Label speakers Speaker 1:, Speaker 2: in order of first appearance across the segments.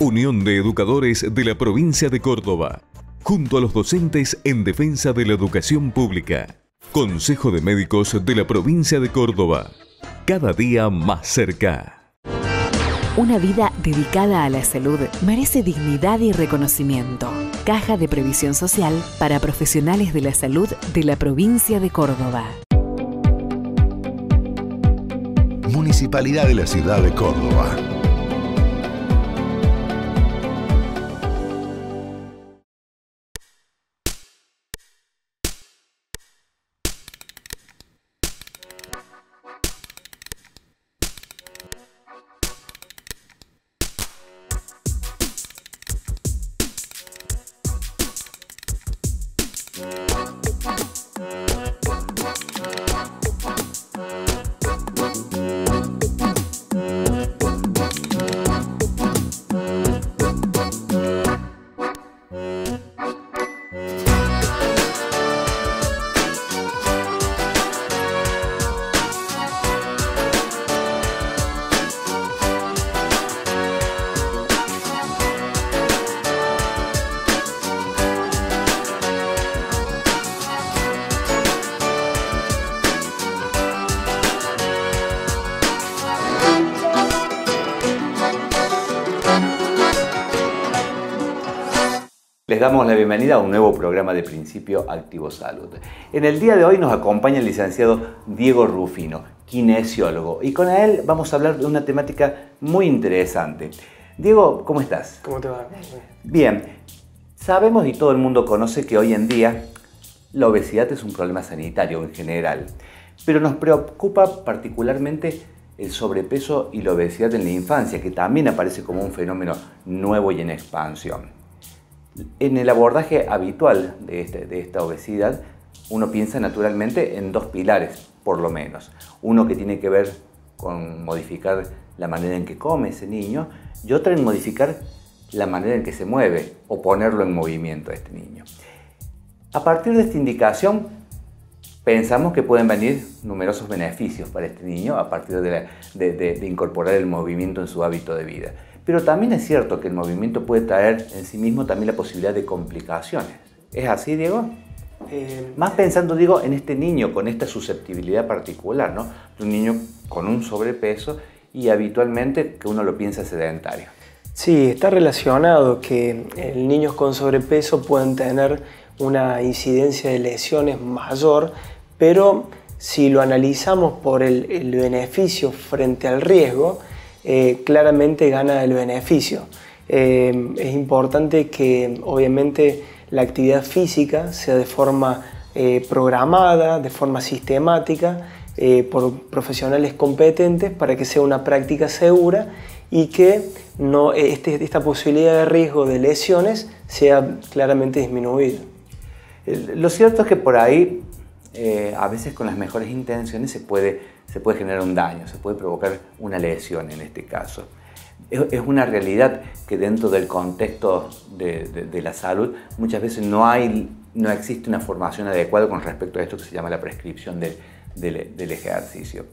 Speaker 1: Unión de Educadores de la Provincia de Córdoba, junto a los docentes en defensa de la educación pública. Consejo de Médicos de la Provincia de Córdoba, cada día más cerca.
Speaker 2: Una vida dedicada a la salud merece dignidad y reconocimiento. Caja de Previsión Social para profesionales de la salud de la provincia de Córdoba.
Speaker 3: Municipalidad de la Ciudad de Córdoba.
Speaker 4: Les damos la bienvenida a un nuevo programa de Principio Activo Salud. En el día de hoy nos acompaña el licenciado Diego Rufino, kinesiólogo, y con él vamos a hablar de una temática muy interesante. Diego, ¿cómo estás?
Speaker 5: ¿Cómo te va?
Speaker 4: Bien, sabemos y todo el mundo conoce que hoy en día la obesidad es un problema sanitario en general, pero nos preocupa particularmente el sobrepeso y la obesidad en la infancia, que también aparece como un fenómeno nuevo y en expansión. En el abordaje habitual de esta obesidad, uno piensa naturalmente en dos pilares, por lo menos. Uno que tiene que ver con modificar la manera en que come ese niño y otro en modificar la manera en que se mueve o ponerlo en movimiento a este niño. A partir de esta indicación, pensamos que pueden venir numerosos beneficios para este niño a partir de incorporar el movimiento en su hábito de vida. Pero también es cierto que el movimiento puede traer en sí mismo también la posibilidad de complicaciones. ¿Es así, Diego? Más pensando, digo, en este niño con esta susceptibilidad particular, ¿no? Un niño con un sobrepeso y habitualmente que uno lo piensa sedentario.
Speaker 5: Sí, está relacionado que niños con sobrepeso pueden tener una incidencia de lesiones mayor, pero si lo analizamos por el beneficio frente al riesgo, claramente gana el beneficio. Es importante que obviamente la actividad física sea de forma programada, de forma sistemática, por profesionales competentes para que sea una práctica segura y que esta posibilidad de riesgo de lesiones sea claramente disminuida.
Speaker 4: Lo cierto es que por ahí, a veces con las mejores intenciones se puede generar un daño, se puede provocar una lesión en este caso. Es una realidad que dentro del contexto de la salud muchas veces no existe una formación adecuada con respecto a esto que se llama la prescripción del ejercicio.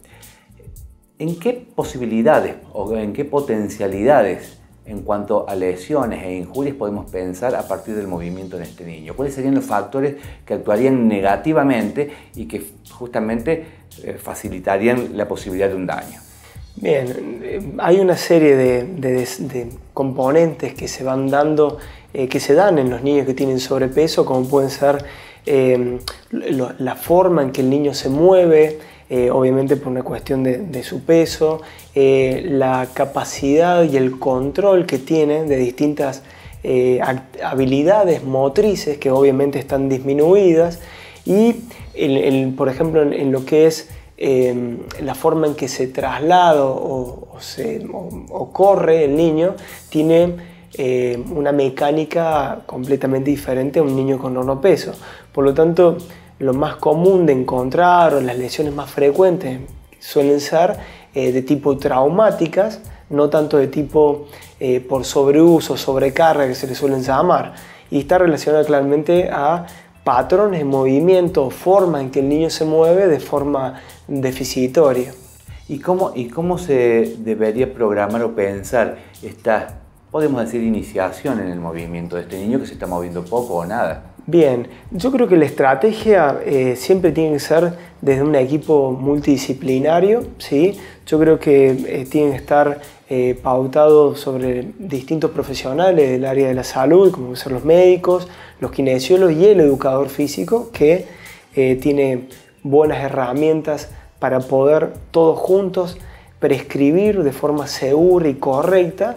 Speaker 4: ¿En qué posibilidades o en qué potencialidades en cuanto a lesiones e injurias podemos pensar a partir del movimiento en este niño? ¿Cuáles serían los factores que actuarían negativamente y que justamente facilitarían la posibilidad de un daño?
Speaker 5: Bien, hay una serie de componentes que se van dando, que se dan en los niños que tienen sobrepeso, como pueden ser la forma en que el niño se mueve, obviamente por una cuestión de su peso, la capacidad y el control que tiene de distintas habilidades motrices que obviamente están disminuidas y por ejemplo en lo que es la forma en que se traslada o corre el niño tiene una mecánica completamente diferente a un niño con normopeso. Por lo tanto, lo más común de encontrar o las lesiones más frecuentes suelen ser de tipo traumáticas, no tanto de tipo por sobreuso, sobrecarga que se le suelen llamar, y está relacionada claramente a patrones de movimiento, forma en que el niño se mueve de forma deficitoria.
Speaker 4: ¿Y cómo se debería programar o pensar esta podemos decir, iniciación en el movimiento de este niño que se está moviendo poco o nada?
Speaker 5: Bien, yo creo que la estrategia siempre tiene que ser desde un equipo multidisciplinario, ¿sí? Yo creo que tiene que estar pautado sobre distintos profesionales del área de la salud, como ser los médicos, los kinesiólogos y el educador físico, que tiene buenas herramientas para poder todos juntos prescribir de forma segura y correcta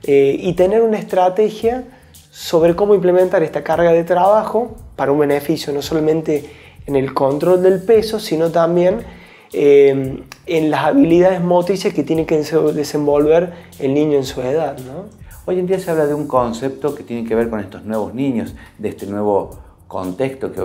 Speaker 5: y tener una estrategia sobre cómo implementar esta carga de trabajo para un beneficio no solamente en el control del peso, sino también en las habilidades motrices que tiene que desenvolver el niño en su edad, ¿no?
Speaker 4: Hoy en día se habla de un concepto que tiene que ver con estos nuevos niños, de este nuevo contexto que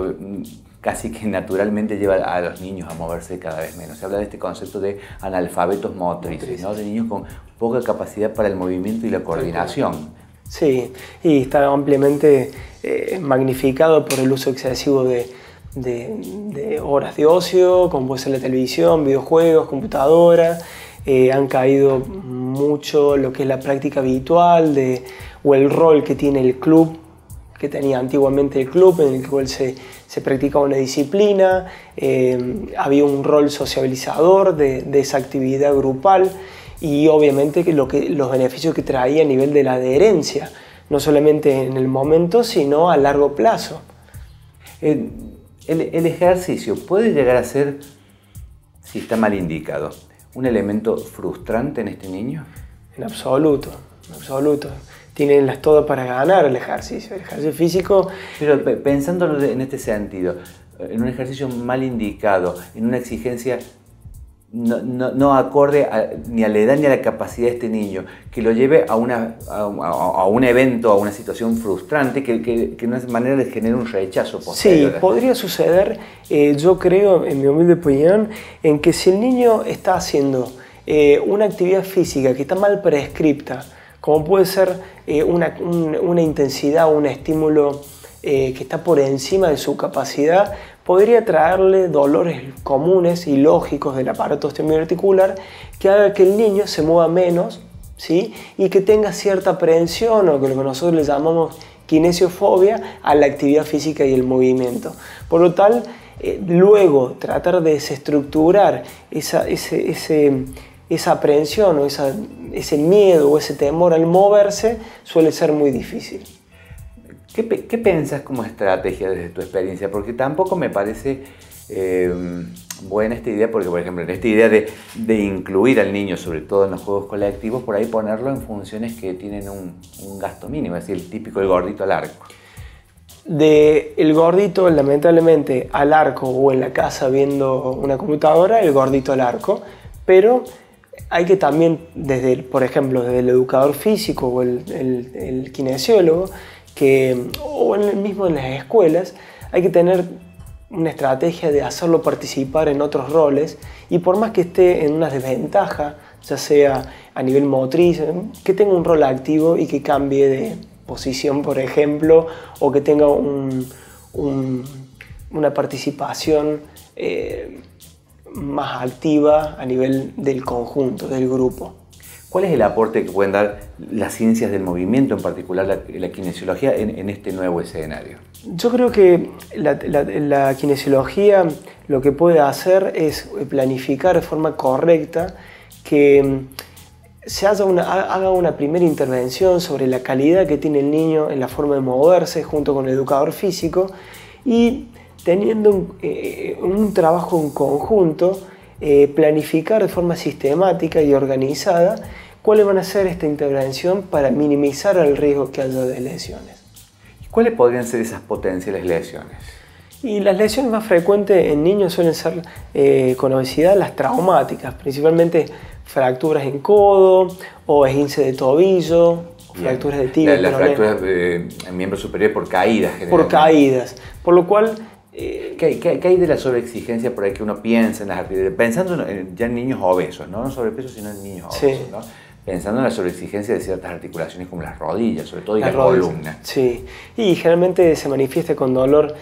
Speaker 4: casi que naturalmente lleva a los niños a moverse cada vez menos. Se habla de este concepto de analfabetos motrices, ¿no? De niños con poca capacidad para el movimiento y la coordinación.
Speaker 5: Sí, y está ampliamente magnificado por el uso excesivo de horas de ocio, como puede ser la televisión, videojuegos, computadora. Han caído mucho lo que es la práctica habitual o el rol que tiene el club, que tenía antiguamente el club, en el cual se practicaba una disciplina, había un rol sociabilizador de esa actividad grupal y obviamente los beneficios que traía a nivel de la adherencia, no solamente en el momento, sino a largo plazo.
Speaker 4: El ejercicio puede llegar a ser, si está mal indicado, un elemento frustrante en este niño.
Speaker 5: En absoluto, en absoluto. Tienen las todas para ganar el ejercicio físico.
Speaker 4: Pero pensándolo en este sentido, en un ejercicio mal indicado, en una exigencia no acorde ni a la edad ni a la capacidad de este niño, que lo lleve a un evento, a una situación frustrante, que no es manera de generar un rechazo posterior.
Speaker 5: Sí, podría suceder, yo creo, en mi humilde opinión, en que si el niño está haciendo una actividad física que está mal prescripta, como puede ser una intensidad o un estímulo que está por encima de su capacidad, podría traerle dolores comunes y lógicos del aparato osteomiorarticular que haga que el niño se mueva menos, ¿sí? Y que tenga cierta aprehensión o que lo que nosotros le llamamos kinesiofobia a la actividad física y el movimiento. Por lo tal, luego tratar de desestructurar esa aprehensión o ese miedo o ese temor al moverse suele ser muy difícil.
Speaker 4: ¿Qué piensas como estrategia desde tu experiencia? Porque tampoco me parece buena esta idea, porque por ejemplo en esta idea de incluir al niño, sobre todo en los juegos colectivos, por ahí ponerlo en funciones que tienen un gasto mínimo, es decir, el típico el gordito al arco.
Speaker 5: El gordito, lamentablemente, al arco o en la casa viendo una computadora, el gordito al arco, pero hay que también, por ejemplo, desde el educador físico o el kinesiólogo, o mismo en las escuelas, hay que tener una estrategia de hacerlo participar en otros roles y por más que esté en una desventaja, ya sea a nivel motriz, que tenga un rol activo y que cambie de posición, por ejemplo, o que tenga una participación más activa a nivel del conjunto, del grupo.
Speaker 4: ¿Cuál es el aporte que pueden dar las ciencias del movimiento, en particular la kinesiología, en este nuevo escenario?
Speaker 5: Yo creo que la kinesiología lo que puede hacer es planificar de forma correcta que se haga una primera intervención sobre la calidad que tiene el niño en la forma de moverse junto con el educador físico y teniendo un trabajo en conjunto, planificar de forma sistemática y organizada cuáles van a ser esta intervención para minimizar el riesgo que haya de lesiones.
Speaker 4: ¿Cuáles podrían ser esas potenciales lesiones?
Speaker 5: Y las lesiones más frecuentes en niños suelen ser con obesidad las traumáticas, principalmente fracturas en codo o esguince de tobillo, fracturas de tibia.
Speaker 4: Las fracturas en miembro superior por caídas.
Speaker 5: Por caídas, por lo cual...
Speaker 4: ¿Qué hay de la sobreexigencia por ahí que uno piensa en las actividades? Pensando ya en niños obesos, no en sobrepeso, sino en niños obesos, sí. ¿No? Pensando en la sobreexigencia de ciertas articulaciones como las rodillas, sobre todo, y la columna.
Speaker 5: Sí, y generalmente se manifiesta con dolor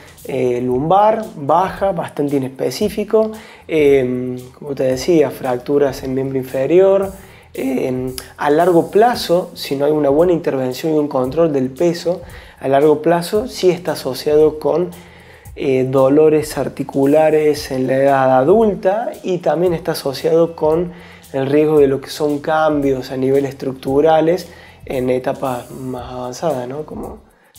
Speaker 5: lumbar, baja, bastante inespecífico, como te decía, fracturas en miembro inferior, A largo plazo, si no hay una buena intervención y un control del peso, a largo plazo sí está asociado con dolores articulares en la edad adulta y también está asociado con el riesgo de lo que son cambios a nivel estructurales en etapas más avanzadas, ¿no?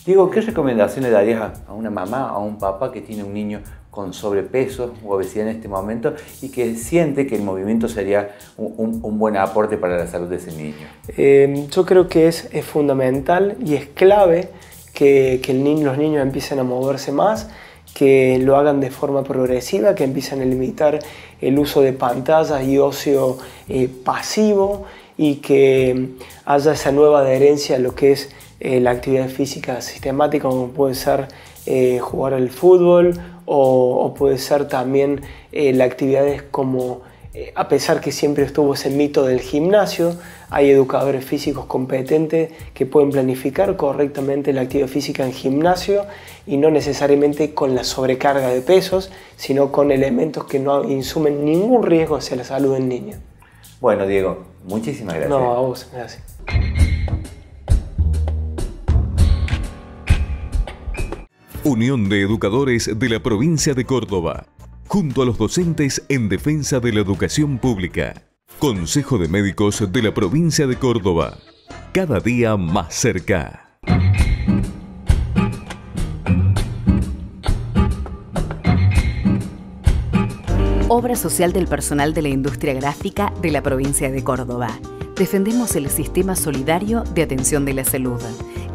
Speaker 4: Diego, ¿qué recomendación le darías a una mamá, a un papá que tiene un niño con sobrepeso u obesidad en este momento y que siente que el movimiento sería un buen aporte para la salud de ese niño?
Speaker 5: Yo creo que es fundamental y es clave que los niños empiecen a moverse más, que lo hagan de forma progresiva, que empiecen a limitar el uso de pantallas y ocio pasivo y que haya esa nueva adherencia a lo que es la actividad física sistemática, como puede ser jugar al fútbol o puede ser también las actividades como, a pesar que siempre estuvo ese mito del gimnasio, hay educadores físicos competentes que pueden planificar correctamente la actividad física en gimnasio y no necesariamente con la sobrecarga de pesos, sino con elementos que no insumen ningún riesgo hacia la salud del niño.
Speaker 4: Bueno, Diego, muchísimas gracias.
Speaker 5: No, a vos, gracias.
Speaker 1: Unión de Educadores de la Provincia de Córdoba, junto a los docentes en defensa de la educación pública. Consejo de Médicos de la Provincia de Córdoba, cada día más cerca.
Speaker 2: Obra social del personal de la industria gráfica de la provincia de Córdoba. Defendemos el sistema solidario de atención de la salud.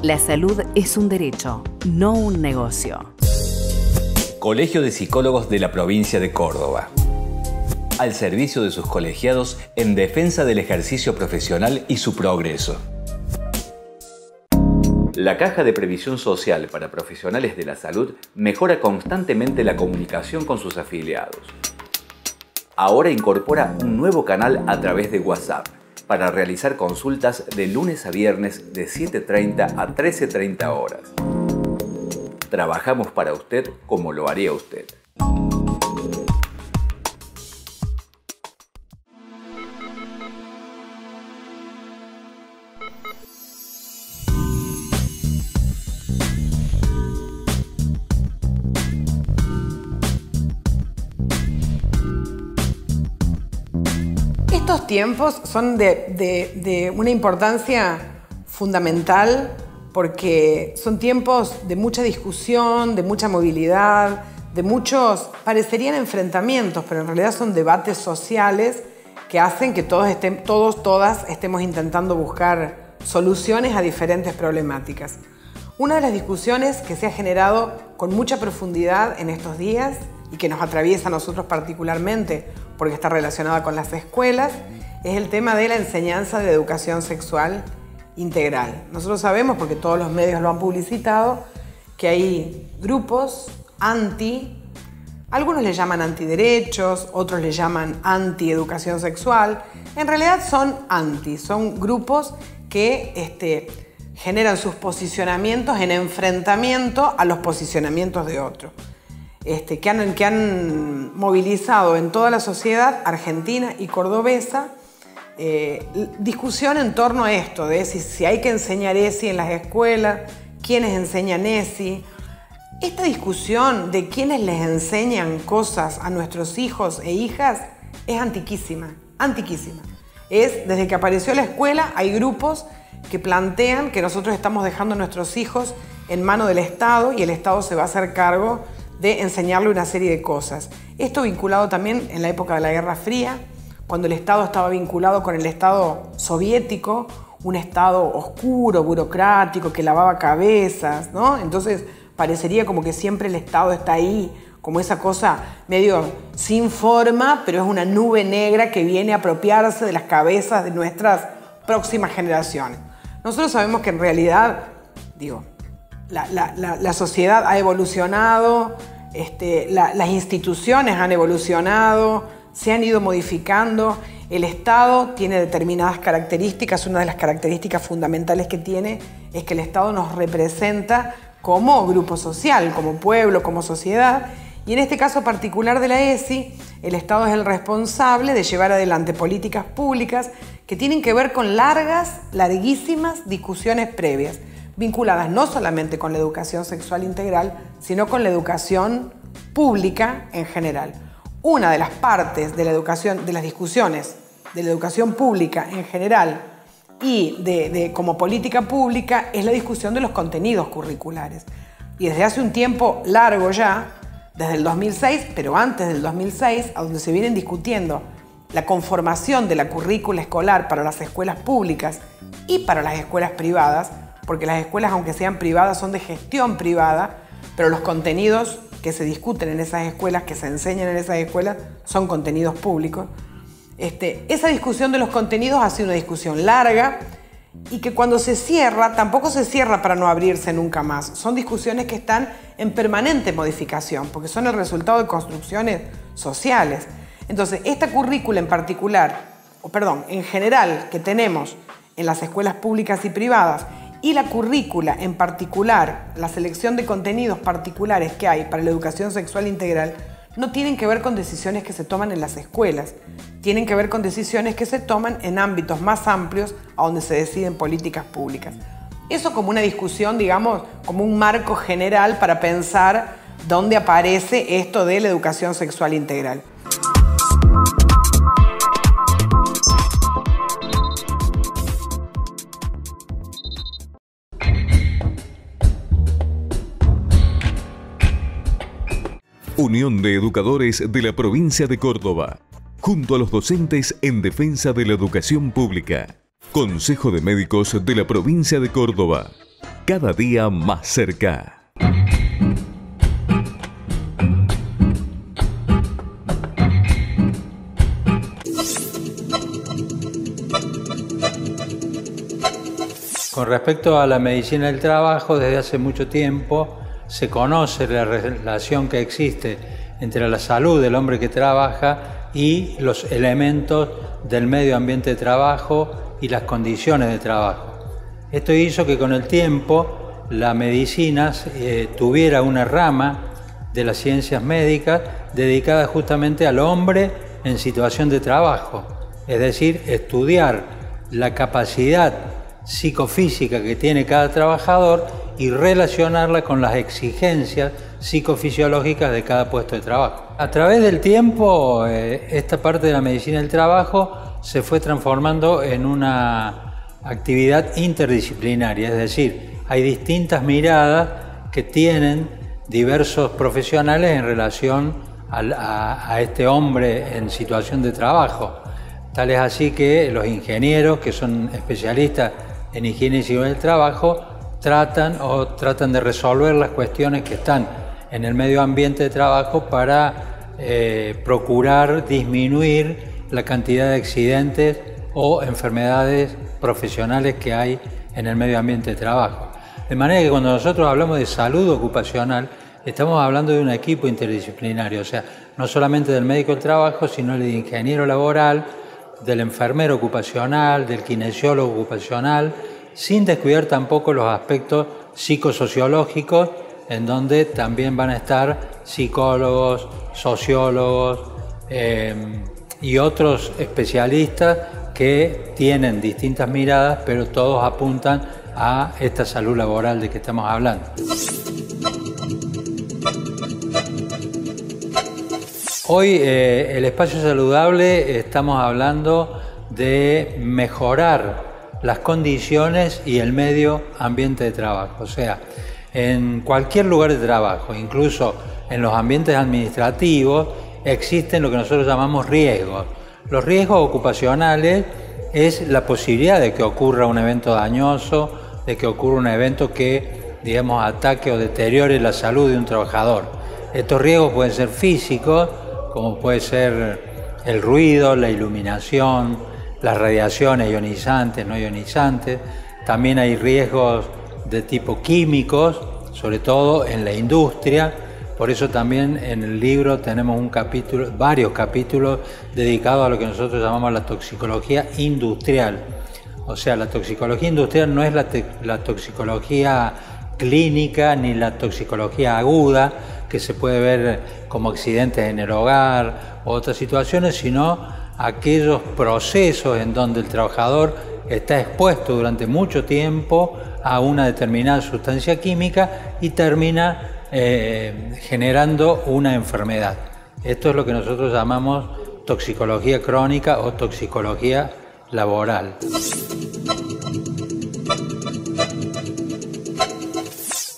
Speaker 2: La salud es un derecho, no un negocio.
Speaker 6: Colegio de Psicólogos de la provincia de Córdoba. Al servicio de sus colegiados en defensa del ejercicio profesional y su progreso. La Caja de Previsión Social para Profesionales de la Salud mejora constantemente la comunicación con sus afiliados. Ahora incorpora un nuevo canal a través de WhatsApp para realizar consultas de lunes a viernes de 7:30 a 13:30 horas. Trabajamos para usted como lo haría usted.
Speaker 7: Estos tiempos son de una importancia fundamental porque son tiempos de mucha discusión, de mucha movilidad, de muchos, parecerían enfrentamientos, pero en realidad son debates sociales que hacen que todas estemos intentando buscar soluciones a diferentes problemáticas. Una de las discusiones que se ha generado con mucha profundidad en estos días y que nos atraviesa a nosotros particularmente porque está relacionada con las escuelas, es el tema de la enseñanza de la educación sexual integral. Nosotros sabemos, porque todos los medios lo han publicitado, que hay grupos algunos le llaman antiderechos, otros le llaman anti-educación sexual. En realidad son grupos que generan sus posicionamientos en enfrentamiento a los posicionamientos de otros. Que han movilizado en toda la sociedad argentina y cordobesa discusión en torno a esto, de si hay que enseñar ESI en las escuelas, quiénes enseñan ESI. Esta discusión de quiénes les enseñan cosas a nuestros hijos e hijas es antiquísima. Desde que apareció la escuela hay grupos que plantean que nosotros estamos dejando a nuestros hijos en manos del Estado y el Estado se va a hacer cargo de enseñarle una serie de cosas. Esto vinculado también en la época de la Guerra Fría, cuando el Estado estaba vinculado con el Estado soviético, un Estado oscuro, burocrático, que lavaba cabezas, ¿no? Entonces parecería como que siempre el Estado está ahí, como esa cosa medio sin forma, pero es una nube negra que viene a apropiarse de las cabezas de nuestras próximas generaciones. Nosotros sabemos que en realidad, la sociedad ha evolucionado, las instituciones han evolucionado, se han ido modificando, el Estado tiene determinadas características. Una de las características fundamentales que tiene es que el Estado nos representa como grupo social, como pueblo, como sociedad, Y en este caso particular de la ESI, el Estado es el responsable de llevar adelante políticas públicas que tienen que ver con larguísimas discusiones previas, vinculadas no solamente con la educación sexual integral, sino con la educación pública en general. Una de las partes de la educación, de las discusiones de la educación pública en general y como política pública es la discusión de los contenidos curriculares. Y desde hace un tiempo largo ya, desde el 2006, pero antes del 2006, a donde se vienen discutiendo la conformación de la currícula escolar para las escuelas públicas y para las escuelas privadas, porque las escuelas, aunque sean privadas, son de gestión privada, pero los contenidos que se discuten en esas escuelas, que se enseñan en esas escuelas, son contenidos públicos. Esa discusión de los contenidos ha sido una discusión larga y que cuando se cierra, tampoco se cierra para no abrirse nunca más. Son discusiones que están en permanente modificación, porque son el resultado de construcciones sociales. Entonces, esta currícula en particular, en general, que tenemos en las escuelas públicas y privadas, y la currícula en particular, la selección de contenidos particulares que hay para la educación sexual integral, no tienen que ver con decisiones que se toman en las escuelas, tienen que ver con decisiones que se toman en ámbitos más amplios a donde se deciden políticas públicas. Eso como una discusión, digamos, como un marco general para pensar dónde aparece esto de la educación sexual integral.
Speaker 1: Unión de Educadores de la Provincia de Córdoba, junto a los docentes en defensa de la educación pública. Consejo de Médicos de la Provincia de Córdoba, cada día más cerca.
Speaker 8: Con respecto a la medicina del trabajo, desde hace mucho tiempo se conoce la relación que existe entre la salud del hombre que trabaja y los elementos del medio ambiente de trabajo y las condiciones de trabajo. Esto hizo que con el tiempo la medicina tuviera una rama de las ciencias médicas dedicada justamente al hombre en situación de trabajo, es decir, estudiar la capacidad psicofísica que tiene cada trabajador y relacionarla con las exigencias psicofisiológicas de cada puesto de trabajo. A través del tiempo, esta parte de la medicina del trabajo se fue transformando en una actividad interdisciplinaria, es decir, hay distintas miradas que tienen diversos profesionales en relación a este hombre en situación de trabajo. Tal es así que los ingenieros, que son especialistas en higiene y seguridad del trabajo, tratan de resolver las cuestiones que están en el medio ambiente de trabajo para procurar disminuir la cantidad de accidentes o enfermedades profesionales que hay en el medio ambiente de trabajo. De manera que cuando nosotros hablamos de salud ocupacional, estamos hablando de un equipo interdisciplinario, o sea, no solamente del médico del trabajo, sino del ingeniero laboral, del enfermero ocupacional, del kinesiólogo ocupacional, sin descuidar tampoco los aspectos psicosociológicos, en donde también van a estar psicólogos, sociólogos y otros especialistas que tienen distintas miradas, pero todos apuntan a esta salud laboral de que estamos hablando. Hoy, el espacio saludable, estamos hablando de mejorar las condiciones y el medio ambiente de trabajo. O sea, en cualquier lugar de trabajo, incluso en los ambientes administrativos, existen lo que nosotros llamamos riesgos. Los riesgos ocupacionales es la posibilidad de que ocurra un evento dañoso, de que ocurra un evento que, digamos, ataque o deteriore la salud de un trabajador. Estos riesgos pueden ser físicos, como puede ser el ruido, la iluminación, las radiaciones ionizantes, no ionizantes. También hay riesgos de tipo químicos, sobre todo en la industria. Por eso también en el libro tenemos varios capítulos dedicados a lo que nosotros llamamos la toxicología industrial. O sea, la toxicología industrial no es la toxicología clínica ni la toxicología aguda, que se puede ver como accidentes en el hogar o otras situaciones, sino aquellos procesos en donde el trabajador está expuesto durante mucho tiempo a una determinada sustancia química y termina generando una enfermedad. Esto es lo que nosotros llamamos toxicología crónica o toxicología laboral.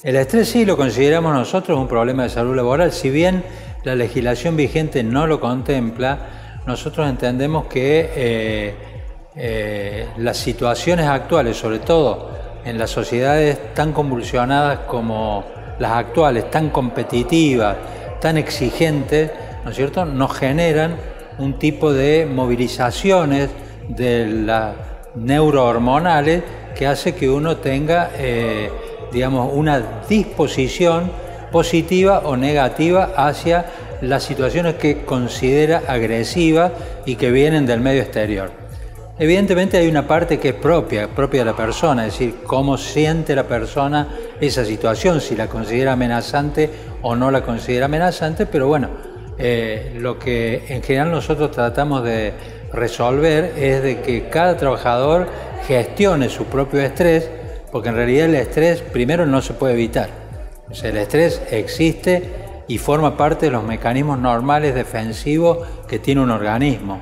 Speaker 8: El estrés sí lo consideramos nosotros un problema de salud laboral. Si bien la legislación vigente no lo contempla, nosotros entendemos que las situaciones actuales, sobre todo en las sociedades tan convulsionadas como las actuales, tan competitivas, tan exigentes, ¿no es cierto?, nos generan un tipo de movilizaciones de las neurohormonales que hace que uno tenga, digamos, una disposición positiva o negativa hacia las situaciones que considera agresivas y que vienen del medio exterior. Evidentemente hay una parte que es propia de la persona, es decir, cómo siente la persona esa situación, si la considera amenazante o no la considera amenazante, pero bueno, lo que en general nosotros tratamos de resolver es de que cada trabajador gestione su propio estrés, porque en realidad el estrés primero no se puede evitar. O sea, el estrés existe y forma parte de los mecanismos normales defensivos que tiene un organismo.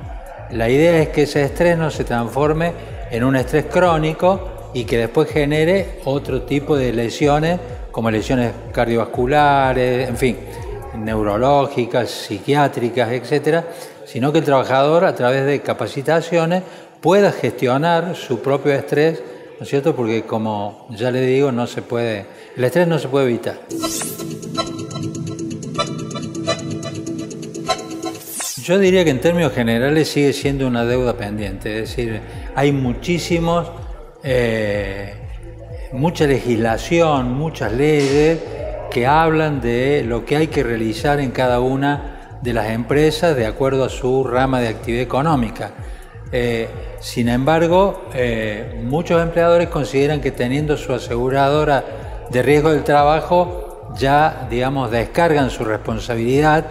Speaker 8: La idea es que ese estrés no se transforme en un estrés crónico y que después genere otro tipo de lesiones, como lesiones cardiovasculares, en fin, neurológicas, psiquiátricas, etcétera, sino que el trabajador, a través de capacitaciones, pueda gestionar su propio estrés, ¿no es cierto? Porque, como ya le digo, el estrés no se puede evitar. Yo diría que en términos generales sigue siendo una deuda pendiente, es decir, hay mucha legislación, muchas leyes que hablan de lo que hay que realizar en cada una de las empresas de acuerdo a su rama de actividad económica. Sin embargo, muchos empleadores consideran que teniendo su aseguradora de riesgo del trabajo ya, digamos, descargan su responsabilidad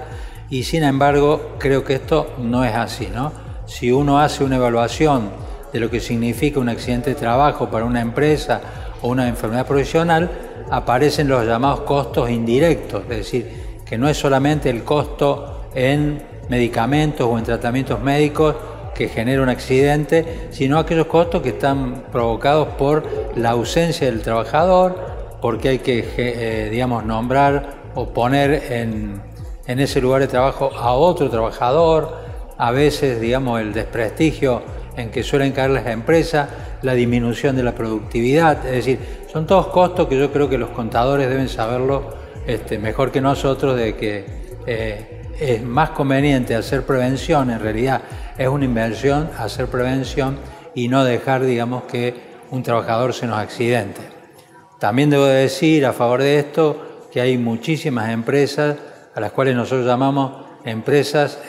Speaker 8: y sin embargo creo que esto no es así, ¿no? Si uno hace una evaluación de lo que significa un accidente de trabajo para una empresa o una enfermedad profesional, aparecen los llamados costos indirectos, es decir, que no es solamente el costo en medicamentos o en tratamientos médicos que genera un accidente, sino aquellos costos que están provocados por la ausencia del trabajador, porque hay que, digamos, nombrar o poner en ese lugar de trabajo a otro trabajador, a veces, digamos, el desprestigio en que suelen caer las empresas, la disminución de la productividad, es decir, son todos costos que yo creo que los contadores deben saberlo mejor que nosotros, de que es más conveniente hacer prevención, en realidad es una inversión hacer prevención y no dejar, digamos, que un trabajador se nos accidente. También debo decir a favor de esto que hay muchísimas empresas a las cuales nosotros llamamos empresas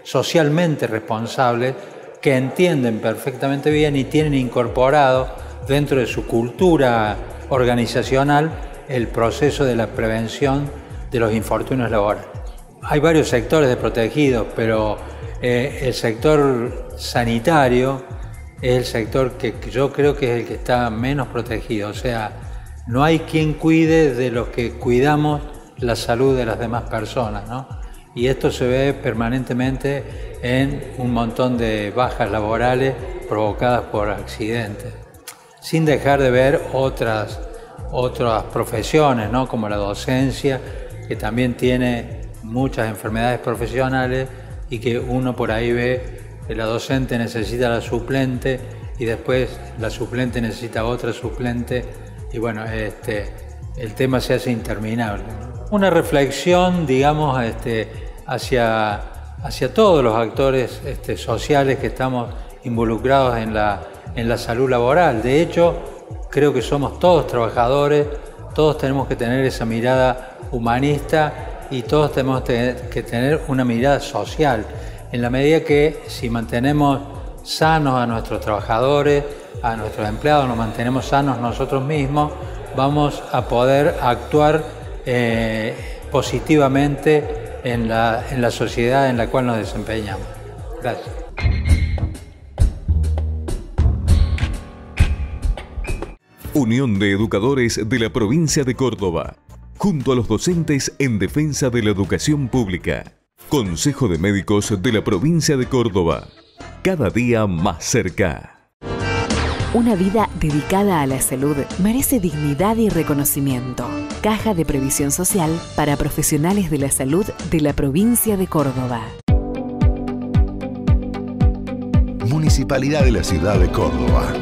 Speaker 8: socialmente responsables, que entienden perfectamente bien y tienen incorporado dentro de su cultura organizacional el proceso de la prevención de los infortunios laborales. Hay varios sectores desprotegidos, pero el sector sanitario es el sector que yo creo que es el que está menos protegido. O sea, no hay quien cuide de los que cuidamos la salud de las demás personas, ¿no? Y esto se ve permanentemente en un montón de bajas laborales provocadas por accidentes, sin dejar de ver otras profesiones, ¿no? Como la docencia, que también tiene muchas enfermedades profesionales y que uno por ahí ve que la docente necesita la suplente y después la suplente necesita otra suplente y bueno, el tema se hace interminable, ¿no? Una reflexión, digamos, hacia todos los actores sociales que estamos involucrados en la salud laboral. De hecho, creo que somos todos trabajadores, todos tenemos que tener esa mirada humanista y todos tenemos que tener una mirada social, en la medida que si mantenemos sanos a nuestros trabajadores, a nuestros empleados, nos mantenemos sanos nosotros mismos, vamos a poder actuar positivamente en la sociedad en la cual nos desempeñamos. Gracias.
Speaker 1: Unión de Educadores de la Provincia de Córdoba, junto a los docentes en defensa de la educación pública. Consejo de Médicos de la Provincia de Córdoba, cada día más cerca.
Speaker 2: Una vida dedicada a la salud merece dignidad y reconocimiento. Caja de Previsión Social para profesionales de la salud de la Provincia de Córdoba.
Speaker 3: Municipalidad de la Ciudad de Córdoba.